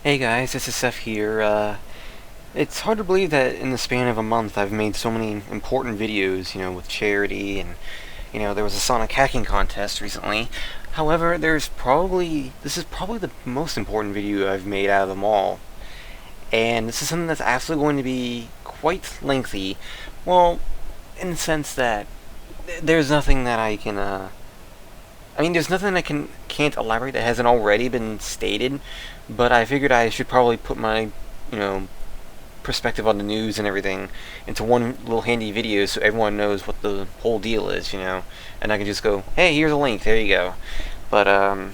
Hey guys, this is Seth here. It's hard to believe that in the span of a month I've made so many important videos, with charity and, there was a Sonic hacking contest recently. However, this is probably the most important video I've made out of them all. And this is something that's actually going to be quite lengthy. Well, in the sense that there's nothing that there's nothing I can't elaborate that hasn't already been stated, but I figured I should probably put my, you know, perspective on the news and everything into one little handy video so everyone knows what the whole deal is, and I can just go, hey, here's a link, there you go. But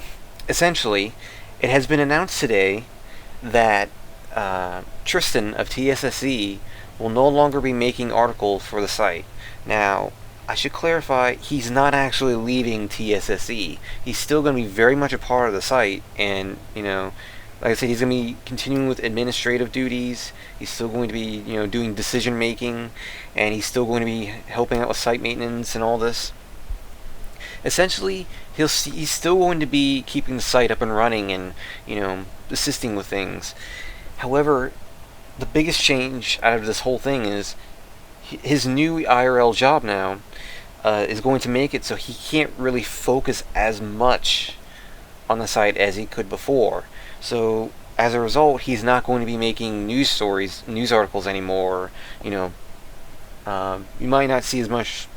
essentially, it has been announced today that Tristan of TSSZ will no longer be making articles for the site. Now, I should clarify, he's not actually leaving TSSE. He's still going to be very much a part of the site, and, like I said, he's going to be continuing with administrative duties. He's still going to be, doing decision making, and he's still going to be helping out with site maintenance and all this. Essentially, he's still going to be keeping the site up and running and, assisting with things. However, the biggest change out of this whole thing is his new IRL job now is going to make it so he can't really focus as much on the site as he could before. So as a result, he's not going to be making news articles anymore. You might not see as much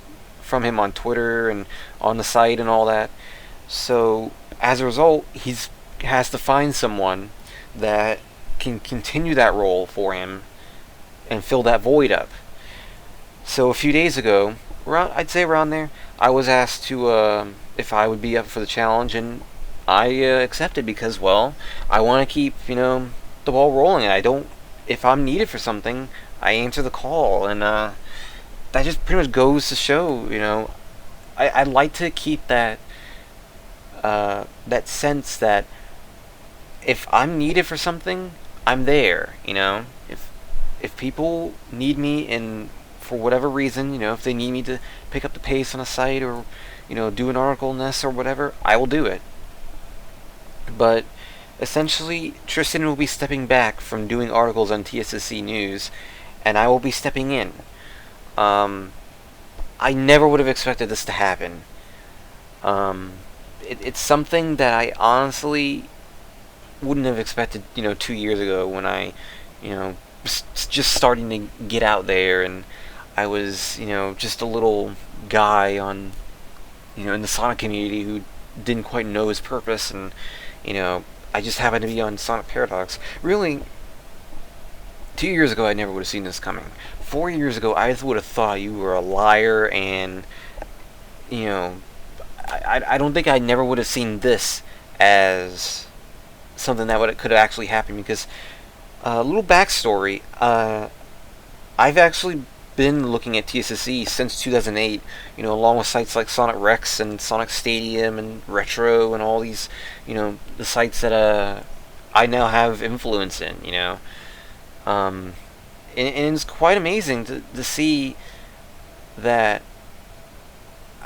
from him on Twitter and on the site and all that. So as a result, has to find someone that can continue that role for him and fill that void up. So a few days ago, I'd say around there, I was asked to if I would be up for the challenge, and I accepted because, well, I want to keep the ball rolling. If I'm needed for something, I answer the call, and that just pretty much goes to show, I'd like to keep that that sense that if I'm needed for something, I'm there. If people need me and for whatever reason, if they need me to pick up the pace on a site or, do an article in this or whatever, I will do it. But essentially, Tristan will be stepping back from doing articles on TSSC News, and I will be stepping in. I never would have expected this to happen. It's something that I honestly wouldn't have expected, 2 years ago when I, just starting to get out there, and I was, just a little guy on, in the Sonic community who didn't quite know his purpose, and, I just happened to be on Sonic Paradox. Really, 2 years ago, I never would have seen this coming. 4 years ago, I would have thought you were a liar, and, I don't think I never would have seen this as something that could have actually happened, because a little backstory, I've actually been looking at TSSE since 2008, along with sites like Sonic Rex and Sonic Stadium and Retro and all these, the sites that I now have influence in, and it's quite amazing to see that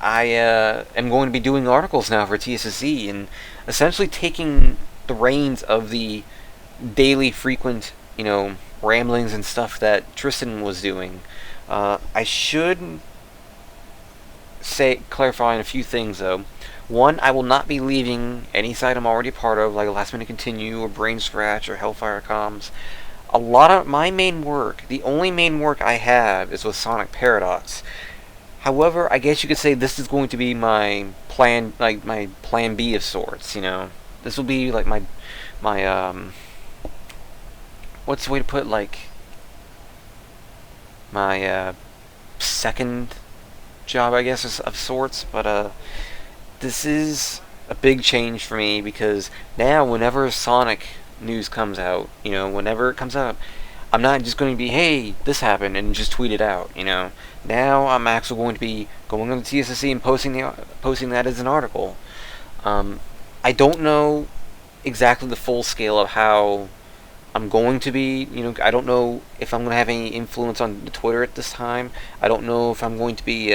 I am going to be doing articles now for TSSE and essentially taking the reins of the daily frequent, ramblings and stuff that Tristan was doing. I should clarifying a few things though. One, I will not be leaving any site I'm already a part of, like Last Minute Continue or Brain Scratch or Hellfire Comms. A lot of my main work, the only main work I have, is with Sonic Paradox. However, I guess you could say this is going to be my plan, like my plan B of sorts. This will be like my what's the way to put it, like my second job, I guess, of sorts. But this is a big change for me because now whenever Sonic news comes out, whenever it comes out, I'm not just going to be, hey, this happened, and just tweet it out. Now I'm actually going to be going on the TSSC and posting that as an article. I don't know exactly the full scale of how I'm going to be, I don't know if I'm going to have any influence on the Twitter at this time. I don't know if I'm going to be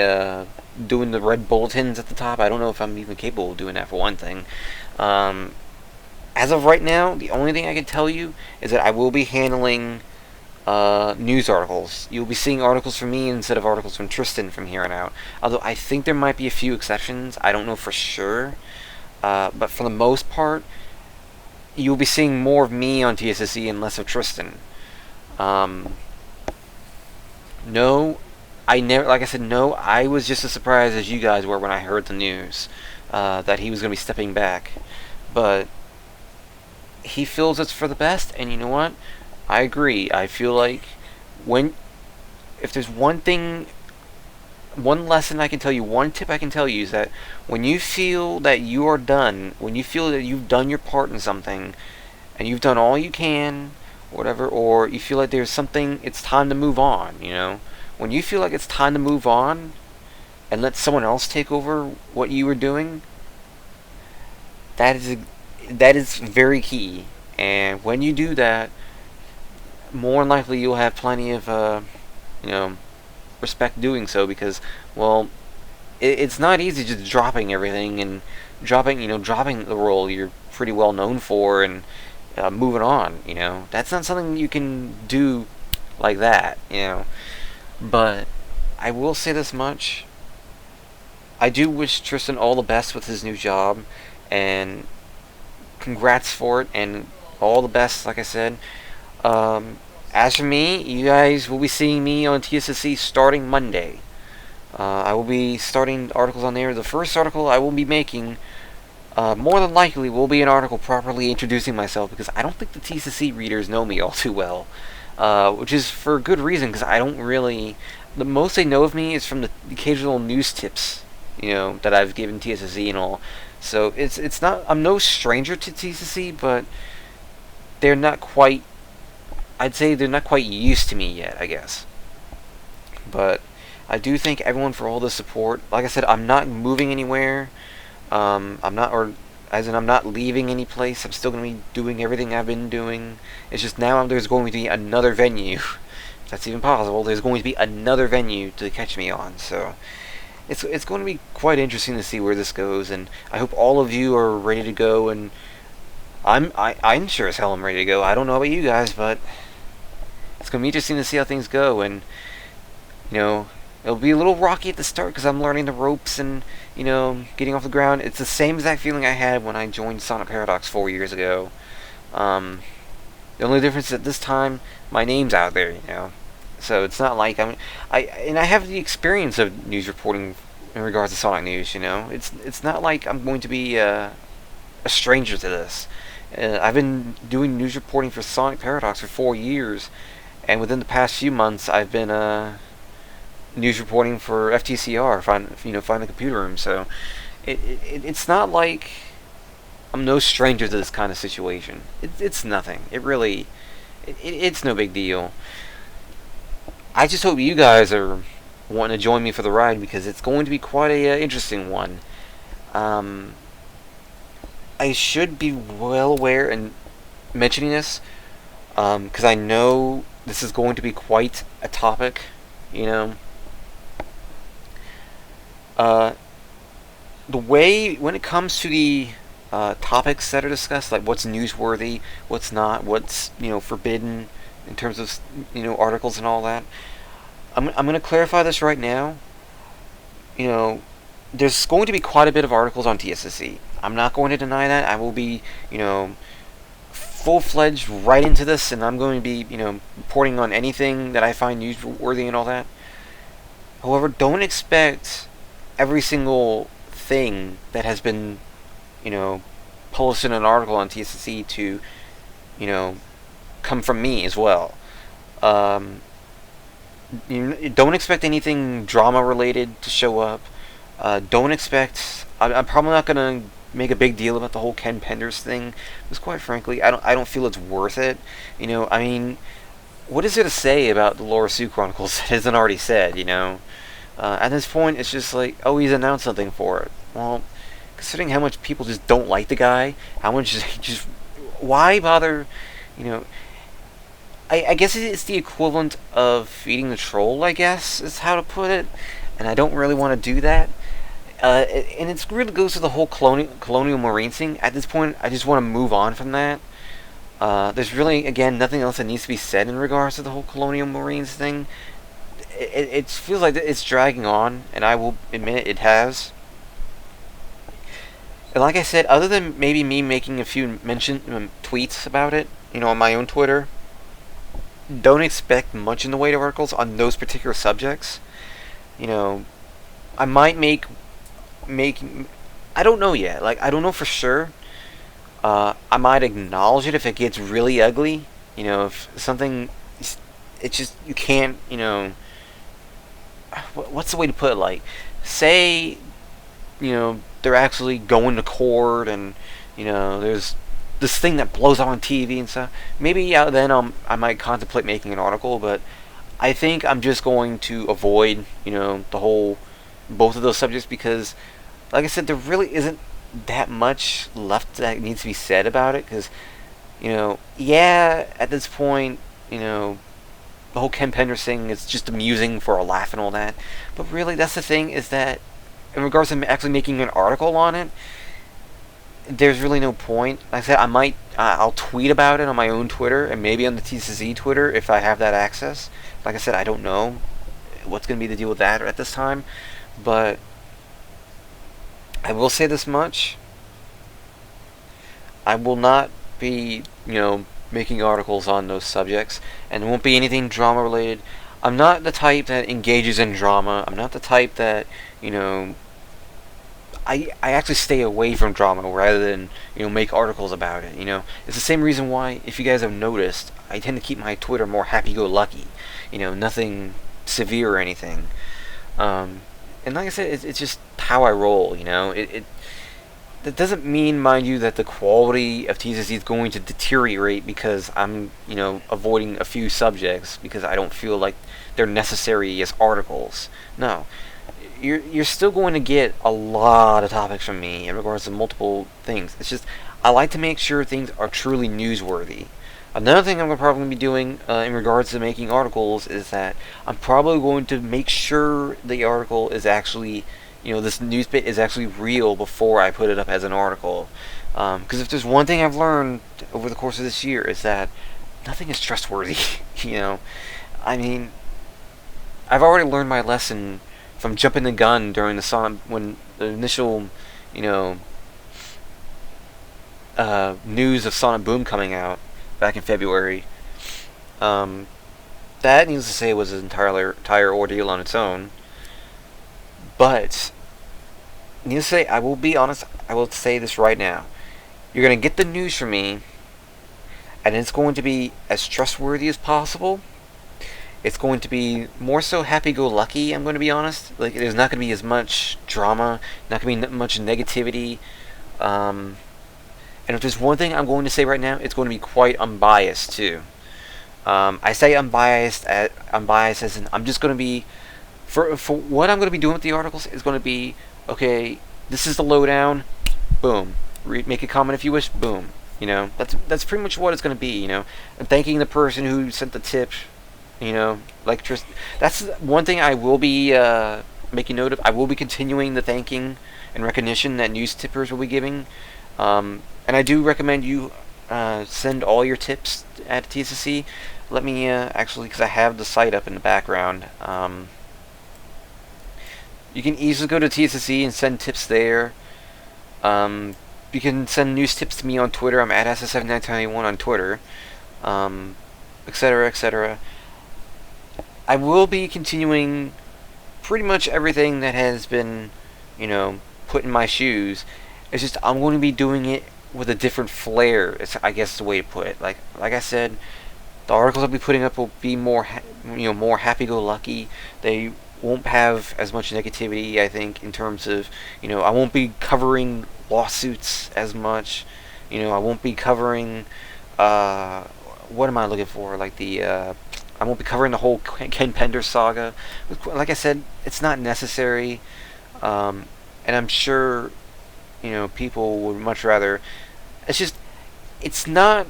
doing the red bulletins at the top. I don't know if I'm even capable of doing that, for one thing. as of right now, the only thing I can tell you is that I will be handling news articles. You'll be seeing articles from me instead of articles from Tristan from here on out. Although I think there might be a few exceptions. I don't know for sure. But for the most part, you'll be seeing more of me on TSSZ and less of Tristan. Um, no, I never, like I said, no, I was just as surprised as you guys were when I heard the news that he was going to be stepping back. But he feels it's for the best, and you know what? I agree. I feel like when, if there's one thing, one lesson I can tell you, one tip I can tell you is that when you feel that you are done, when you feel that you've done your part in something, and you've done all you can, whatever, or you feel like there's something, it's time to move on, you know? When you feel like it's time to move on and let someone else take over what you were doing, that is very key. And when you do that, more than likely you'll have plenty of you know, respect doing so, because, well, it's not easy just dropping everything and dropping the role you're pretty well known for and moving on. You know, that's not something you can do like that. You know, but I will say this much: I do wish Tristan all the best with his new job, and congrats for it, and all the best. Like I said. As for me, you guys will be seeing me on TSSZ starting Monday. I will be starting articles on there. The first article I will be making, more than likely, will be an article properly introducing myself, because I don't think the TSSZ readers know me all too well. Which is for good reason, because I don't really... The most they know of me is from the occasional news tips, that I've given TSSZ and all. So it's not... I'm no stranger to TSSZ, but they're not quite... I'd say they're not quite used to me yet, I guess. But I do thank everyone for all the support. Like I said, I'm not moving anywhere. I'm not leaving any place. I'm still going to be doing everything I've been doing. It's just now there's going to be another venue. If that's even possible. There's going to be another venue to catch me on. So it's going to be quite interesting to see where this goes. And I hope all of you are ready to go. And I'm sure as hell I'm ready to go. I don't know about you guys, but it's going to be interesting to see how things go. And, it'll be a little rocky at the start because I'm learning the ropes and, getting off the ground. It's the same exact feeling I had when I joined Sonic Paradox 4 years ago. The only difference is that this time, my name's out there, So it's not like I have the experience of news reporting in regards to Sonic news, It's not like I'm going to be a stranger to this. I've been doing news reporting for Sonic Paradox for 4 years, and within the past few months, I've been news reporting for FTCR, Find the Computer Room. So it's not like I'm no stranger to this kind of situation. It's nothing. It's no big deal. I just hope you guys are wanting to join me for the ride, because it's going to be quite a interesting one. I should be well aware in mentioning this, because I know this is going to be quite a topic, The way, when it comes to the topics that are discussed, like what's newsworthy, what's not, what's, forbidden in terms of, articles and all that, I'm going to clarify this right now. There's going to be quite a bit of articles on TSSZ. I'm not going to deny that. I will be, full-fledged right into this, and I'm going to be, reporting on anything that I find newsworthy and all that. However, don't expect every single thing that has been, published in an article on TSSZ to, come from me as well. Don't expect anything drama-related to show up. Don't expect... I'm probably not going to make a big deal about the whole Ken Penders thing, because quite frankly, I don't feel it's worth it. What is there to say about the Laura Sue Chronicles that isn't already said, At this point, it's just like, oh, he's announced something for it. Well, considering how much people just don't like the guy, how much just why bother, I guess it's the equivalent of feeding the troll, I guess, is how to put it, and I don't really want to do that. And it really goes to the whole colonial marine thing. At this point, I just want to move on from that. There's really, again, nothing else that needs to be said in regards to the whole colonial marines thing. It feels like it's dragging on, and I will admit it has. And like I said, other than maybe me making a few tweets about it, on my own Twitter, don't expect much in the way of articles on those particular subjects. I might make. I don't know yet. Like, I don't know for sure. I might acknowledge it if it gets really ugly. If something, it's just you can't. What's the way to put it? Like, say, they're actually going to court, and there's this thing that blows up on TV and stuff. Maybe then I might contemplate making an article, but I think I'm just going to avoid the whole both of those subjects because, like I said, there really isn't that much left that needs to be said about it. Because yeah, at this point, the whole Ken Penders thing is just amusing for a laugh and all that. But really, that's the thing, is that in regards to actually making an article on it, there's really no point. Like I said, I'll tweet about it on my own Twitter and maybe on the TSSZ Twitter if I have that access. Like I said, I don't know what's going to be the deal with that at this time, but I will say this much: I will not be, making articles on those subjects, and it won't be anything drama related. I'm not the type that engages in drama. I'm not the type that, I actually stay away from drama rather than, make articles about it, It's the same reason why, if you guys have noticed, I tend to keep my Twitter more happy-go-lucky, nothing severe or anything. And like I said, it's just how I roll, that doesn't mean, mind you, that the quality of TSSZ is going to deteriorate because I'm, avoiding a few subjects because I don't feel like they're necessary as articles. No. You're still going to get a lot of topics from me in regards to multiple things. It's just, I like to make sure things are truly newsworthy. Another thing I'm going to probably be doing in regards to making articles is that I'm probably going to make sure the article is actually, this news bit is actually real before I put it up as an article. Because if there's one thing I've learned over the course of this year, is that nothing is trustworthy. I mean, I've already learned my lesson from jumping the gun during when the initial, news of Sonic Boom coming out back in February. That, needless to say, was an entire ordeal on its own. But, needless to say, I will be honest, I will say this right now. You're going to get the news from me, and it's going to be as trustworthy as possible. It's going to be more so happy-go-lucky, I'm going to be honest. Like, there's not going to be as much drama, not going to be much negativity. And if there's one thing I'm going to say right now, it's going to be quite unbiased, too. I say unbiased as in, I'm just going to be, for what I'm going to be doing with the articles is going to be, okay, this is the lowdown, boom. Make a comment if you wish, boom. That's pretty much what it's going to be, And thanking the person who sent the tip, like Tristan. That's one thing I will be making note of. I will be continuing the thanking and recognition that news tippers will be giving. And I do recommend you send all your tips at TSSZ. Let me actually, because I have the site up in the background. You can easily go to TSSZ and send tips there. You can send news tips to me on Twitter. I'm at SS7921 on Twitter, etc., etc. I will be continuing pretty much everything that has been, put in my shoes. It's just I'm going to be doing it with a different flair. It's, I guess, the way to put it. Like I said, the articles I'll be putting up will be more, more happy-go-lucky. They won't have as much negativity, I think, in terms of, I won't be covering lawsuits as much. I won't be covering, what am I looking for? Like I won't be covering the whole Ken Penders saga. Like I said, it's not necessary, and I'm sure, people would much rather. It's not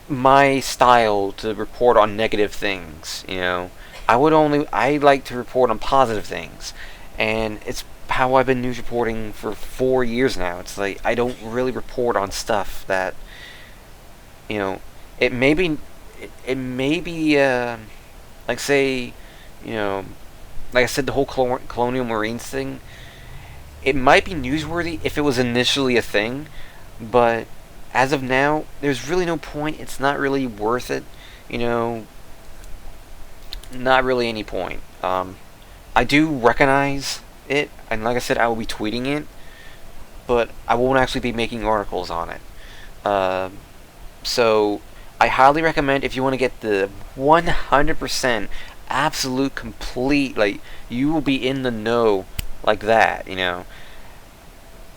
my style to report on negative things. I like to report on positive things, and it's how I've been news reporting for 4 years now. It's like I don't really report on stuff that, you know, it may be, it may be, like say, you know, like I said, the whole colonial marines thing. It might be newsworthy if it was initially a thing, but as of now, there's really no point. It's not really worth it. You know, not really any point. I do recognize it, and like I said, I will be tweeting it, but I won't actually be making articles on it. Uh, so I highly recommend if you want to get the 100% absolute complete, like you will be in the know like that.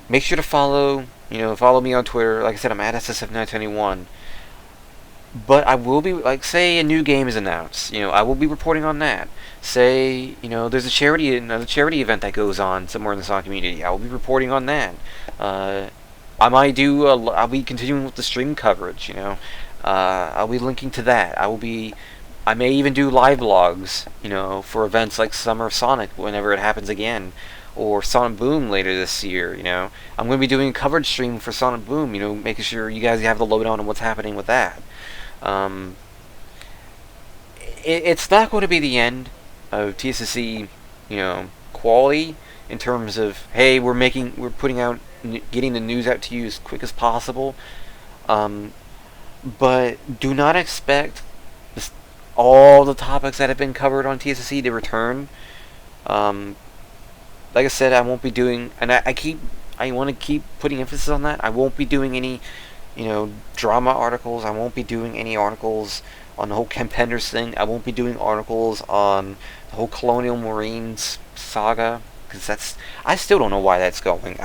Make sure to follow me on Twitter. Like I said, I'm at SSF921. But I will be, like, say a new game is announced. I will be reporting on that. Say, there's another charity event that goes on somewhere in the Sonic community. I will be reporting on that. I'll be continuing with the stream coverage. I'll be linking to that. I may even do live blogs. For events like Summer of Sonic whenever it happens again, or Sonic Boom later this year. I'm going to be doing a coverage stream for Sonic Boom. Making sure you guys have the lowdown on what's happening with that. Um, it's not going to be the end of TSSZ, quality in terms of, hey, we're putting out, getting the news out to you as quick as possible. But do not expect all the topics that have been covered on TSSZ to return. Like I said, I won't be doing, and I want to keep putting emphasis on that. I won't be doing any drama articles. I won't be doing any articles on the whole Kempenders thing. I won't be doing articles on the whole Colonial Marines saga, because I still don't know why that's going.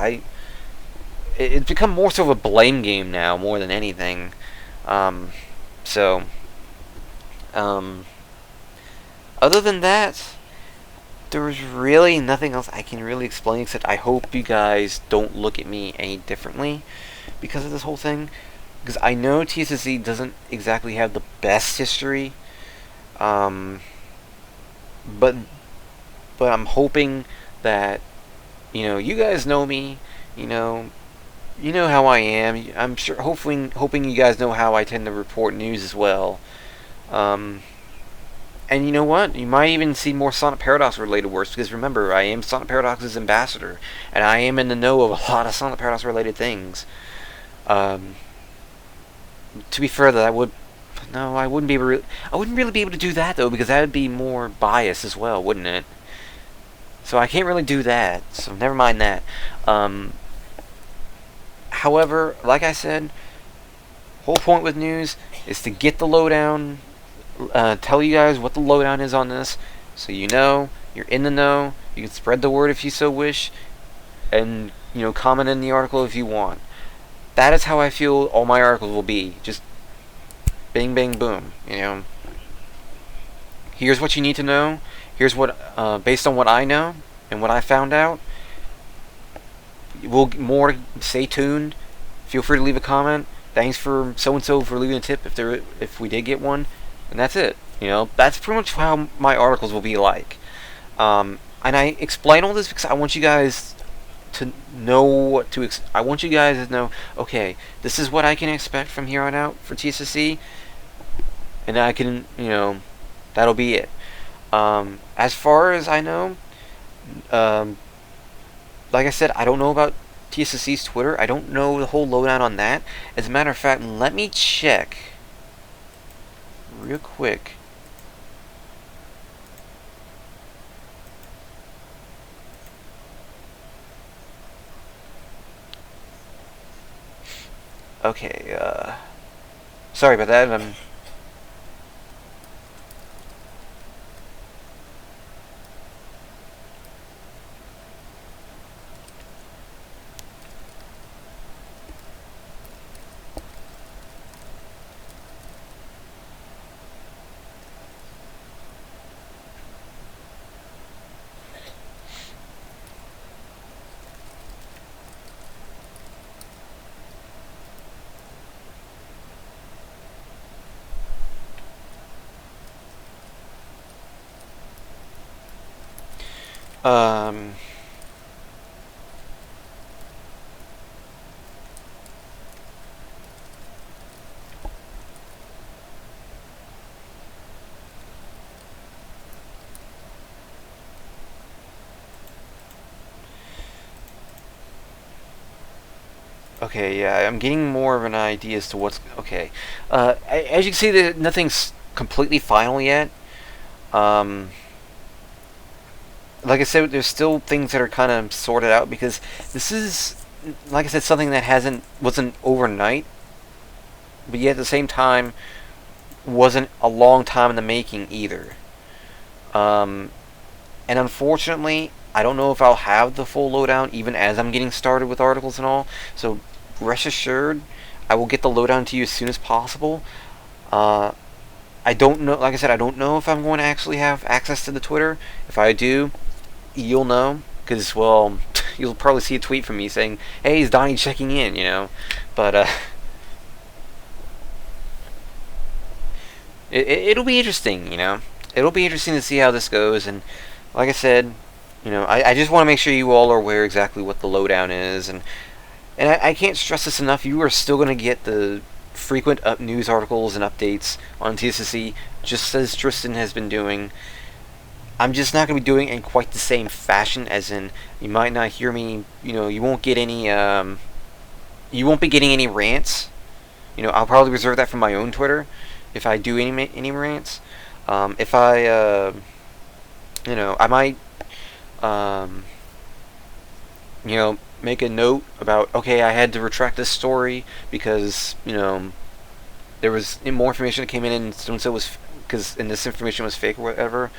It's become more so of a blame game now, more than anything. So, other than that, there's really nothing else I can really explain, except I hope you guys don't look at me any differently because of this whole thing, because I know TSSZ doesn't exactly have the best history, but I'm hoping that you guys know me, you know how I am. I'm sure, hoping you guys know how I tend to report news as well. And you know what? You might even see more Sonic Paradox related works, because remember, I am Sonic Paradox's ambassador, and I am in the know of a lot of Sonic Paradox related things. To be fair, I wouldn't really be able to do that though, because that would be more bias as well, wouldn't it? So I can't really do that. So never mind that. However, like I said, whole point with news is to get the lowdown, tell you guys what the lowdown is on this, so you're in the know. You can spread the word if you so wish, and comment in the article if you want. That is how I feel all my articles will be. Just bing, bang, boom. Here's what you need to know. Here's what, based on what I know and what I found out. Stay tuned. Feel free to leave a comment. Thanks for so and so for leaving a tip if we did get one, and that's it. That's pretty much how my articles will be like. And I explain all this because I want you guys to know what to I want you guys to know, okay, this is what I can expect from here on out for TSSZ, and I can, that'll be it. As far as I know, like I said, I don't know about TSSZ's Twitter. I don't know the whole lowdown on that. As a matter of fact, let me check real quick. Okay, sorry about that. Okay, yeah, I'm getting more of an idea as to what's okay. As you can see, nothing's completely final yet. Um, like I said, there's still things that are kind of sorted out because this is, like I said, something that wasn't overnight, but yet at the same time wasn't a long time in the making either. Um, and unfortunately, I don't know if I'll have the full lowdown even as I'm getting started with articles and all. So rest assured, I will get the lowdown to you as soon as possible. Uh, I don't know, like I said, I don't know if I'm going to actually have access to the Twitter. If I do, you'll know because, well, you'll probably see a tweet from me saying, "Hey, is Donnie checking in?" You know, but it'll be interesting. You know, it'll be interesting to see how this goes. And like I said, I just want to make sure you all are aware exactly what the lowdown is, and I can't stress this enough. You are still going to get the frequent news articles and updates on TSSZ, just as Tristan has been doing. I'm just not going to be doing it in quite the same fashion, as in you might not hear me. You won't get any. You won't be getting any rants. I'll probably reserve that for my own Twitter if I do any rants. If I, I might, um, make a note about, okay, I had to retract this story because there was more information that came in and so was because and this information was fake or whatever,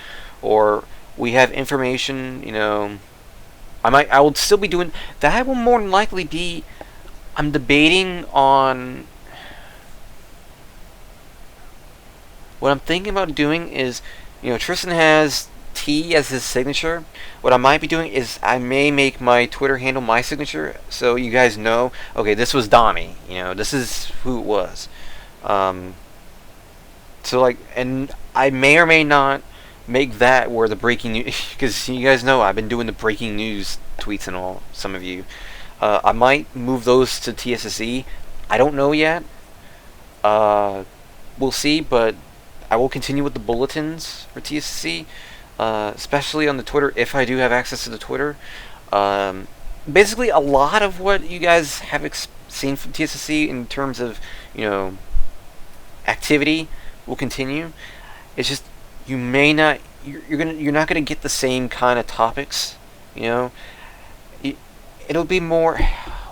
or we have information. I will still be doing that. Will more than likely be. I'm debating on. What I'm thinking about doing is, Tristan has T as his signature. What I might be doing is I may make my Twitter handle my signature, so you guys know, okay, this was Donnie. This is who it was. So like, and I may or may not make that where the breaking news, because you guys know I've been doing the breaking news tweets and all. Some of you, I might move those to TSSZ. I don't know yet. We'll see, but I will continue with the bulletins for TSSZ, especially on the Twitter if I do have access to the Twitter. Basically, a lot of what you guys have seen from TSSZ in terms of activity will continue. It's just you may not you're not gonna get the same kind of topics. It'll be more.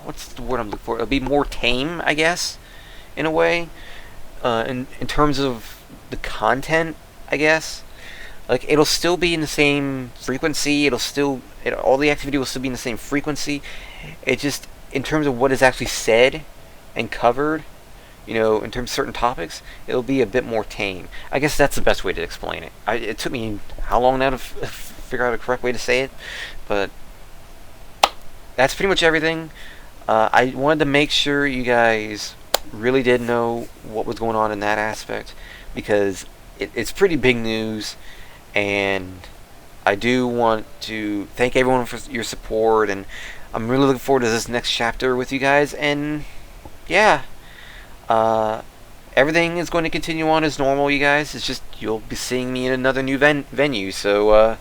What's the word I'm looking for? It'll be more tame, I guess, in a way. In terms of the content, I guess. Like, it'll still be in the same frequency. All the activity will still be in the same frequency. It just, in terms of what is actually said and covered, in terms of certain topics, it'll be a bit more tame. I guess that's the best way to explain it. It took me how long now to figure out a correct way to say it, but that's pretty much everything. I wanted to make sure you guys really did know what was going on in that aspect, because it's pretty big news, and I do want to thank everyone for your support, and I'm really looking forward to this next chapter with you guys. And yeah, everything is going to continue on as normal, you guys. It's just you'll be seeing me in another new venue, so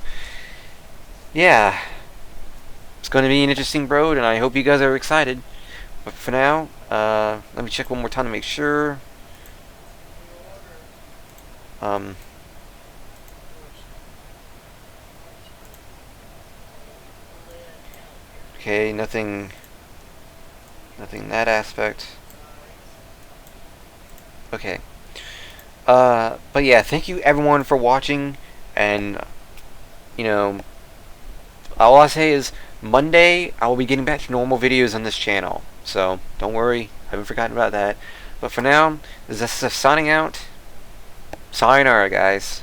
yeah, it's going to be an interesting road, and I hope you guys are excited. But for now, let me check one more time to make sure. Okay, nothing in that aspect. Okay. But yeah, thank you everyone for watching, and all I say is Monday I will be getting back to normal videos on this channel, so don't worry, I haven't forgotten about that. But for now, this is signing out. Sayonara, guys.